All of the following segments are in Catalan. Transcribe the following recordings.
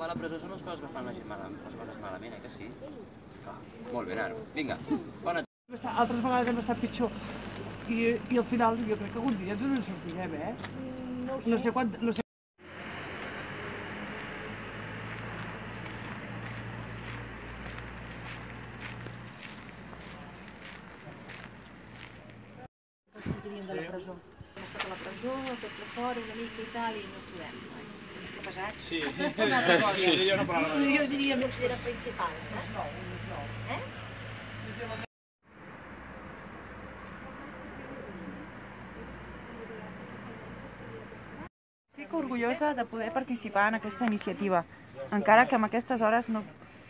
acabar a la presó són les coses que fan les coses malament, que sí? Molt bé, nano. Vinga, bona tarda. Altres vegades hem estat pitjor. I al final jo crec que algun dia ens en sortirem, eh? No sé quan... Sortiríem de la presó. Hem estat a la presó, tots a fora, una mica i tal, i no podem. Que pesats. Sí. Jo diria l'auxiliar principal, saps? Eh? Estic orgullosa de poder participar en aquesta iniciativa, encara que en aquestes hores no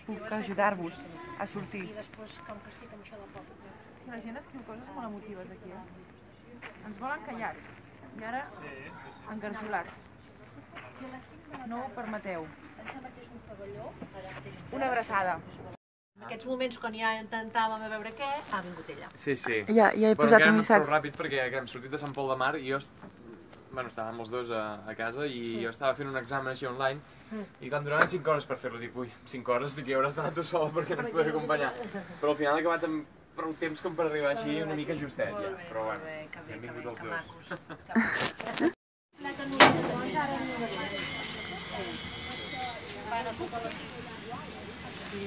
puc ajudar-vos a sortir. I després, com que estic amb això del poble. La gent escriu coses molt emotives aquí, eh? Ens volen callats i ara engarjolats. No ho permeteu. Em sembla que és un pavelló. Una abraçada. En aquests moments, quan ja intentàvem a veure què, ha vingut ella. Sí, sí. Ja he posat un missatge. Però ràpid perquè hem sortit de Sant Pol de Mar i jo estàvem els dos a casa i jo estava fent un examen així online i quan duraven 5 hores per fer-lo dic, ui, 5 hores, dic, hi hauràs estat tu sola perquè no ens podré acompanyar. Però al final he acabat amb prou temps com per arribar així una mica justet ja, però bueno, hem vingut els dos. Sí.